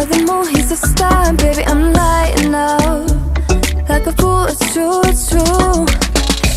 Like the moon, he's a star, baby, I'm lighting up. Like a fool, it's true, it's true.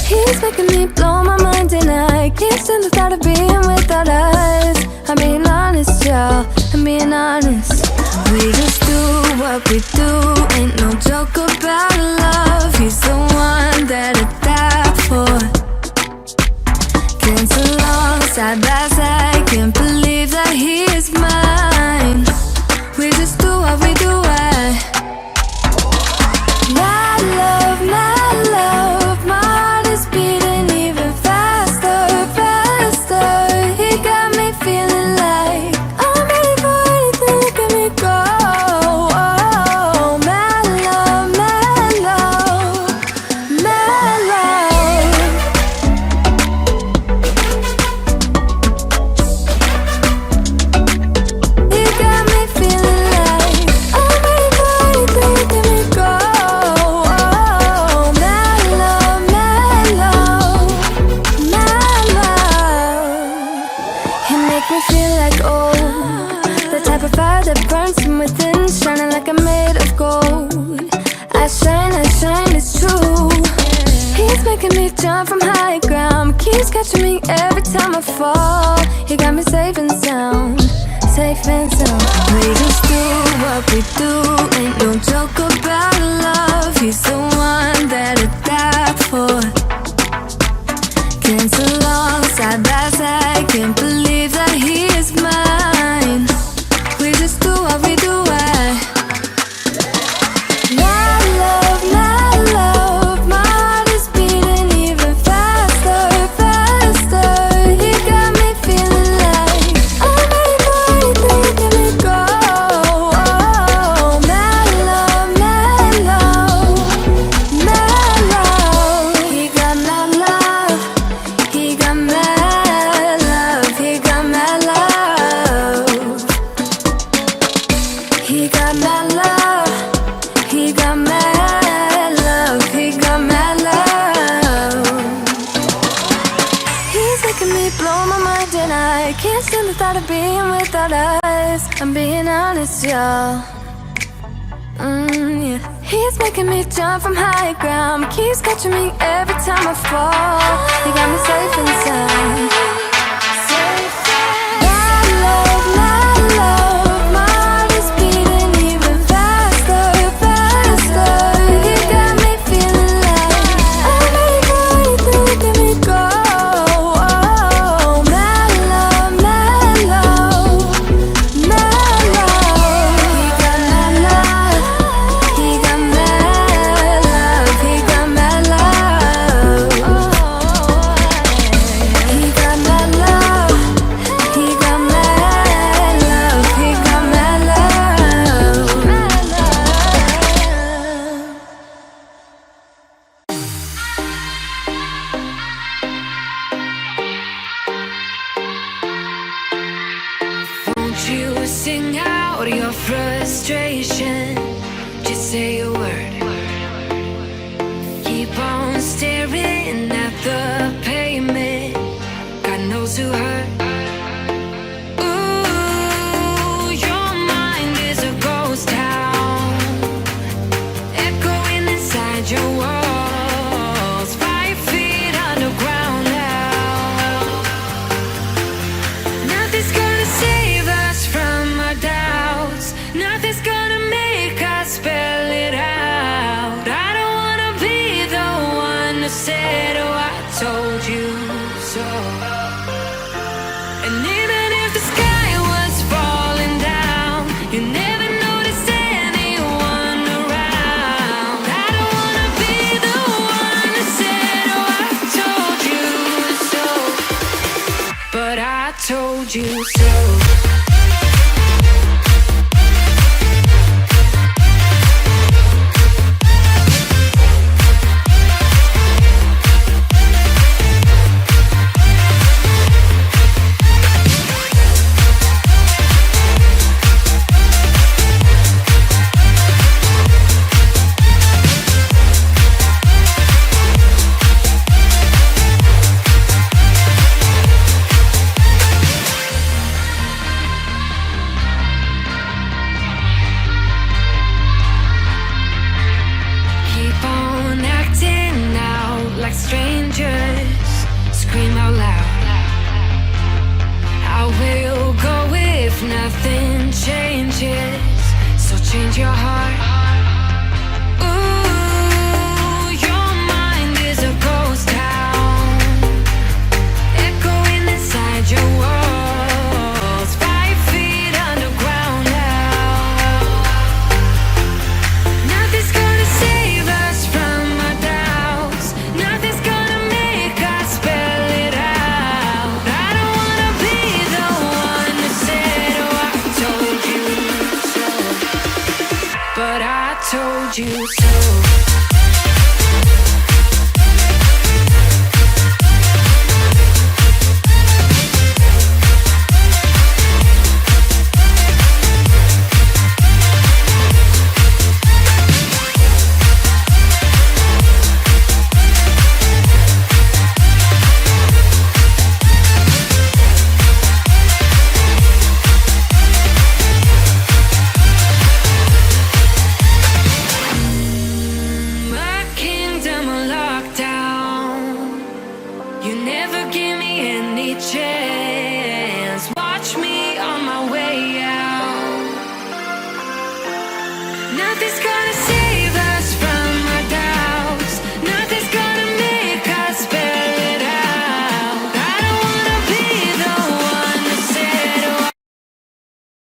He's making me blow my mind and I can't stand the thought of being without us. I'm being honest, y'all, I'm being honest. We just do what we do, ain't no joke about love. He's the one that I die for. Dance along, side by side, can't believe that he is mine. We just do what we do, my love, my heart is beating even faster, faster. He got me feeling like I'm ready for anything, look at me go. Oh, my love, my love, my love. He got me feeling like I'm ready for anything, look at me go. Oh, my love, my love, my love. He make me feel like old, the type of fire that burns from within, shining like I'm made of gold. I shine, it's true. He's making me jump from high ground, keeps catching me every time I fall. He got me safe and sound, safe and sound. We just do what we do, ain't no joke about love. He's the one that I die for. Dance along, side by side, can't believe that he is mine. We just do what we do, my love, my heart is beating even faster, faster. He got me feeling like I'm ready for anything, look at me go. Oh, my love, my love, my love. He got my love, he got my love, he got my love. He got my love, he got my love, he got my love. He's making me blow my mind and I can't stand the thought of being without us. I'm being honest, y'all. Yeah. He's making me jump from high ground, keeps catching me every time I fall. He got me safe and sound. My love, my heart is beating even faster, faster. He got me feeling like I'm ready for anything, look at me go. Oh, my love, my love, my love. He got my love, he got my love, he got my love. He got my love, he got my love, he got my love. Won't you sing out your frustration? Just say a word. Keep on staring at the pavement. God knows who hurt. Ooh, your mind is a ghost town, echoing inside your walls. 5 feet underground now. Nothing's gonna save us from our doubts. Nothing's gonna make us spell it out. I don't wanna be the one to say, oh, I told you so. And even if the sky was falling down, you never noticed anyone around. I don't wanna be the one to say, oh, I told you so. But I told you so. change your heart. Ooh, your mind is a ghost town, echoing inside your walls, 5 feet underground now. Nothing's gonna save us from our doubts. Nothing's gonna make us spell it out. I don't wanna be the one that said, oh, I told you so, but I told you so. My kingdom on lockdown. You never give me any chance. Watch me on my way out. Nothing's gonna save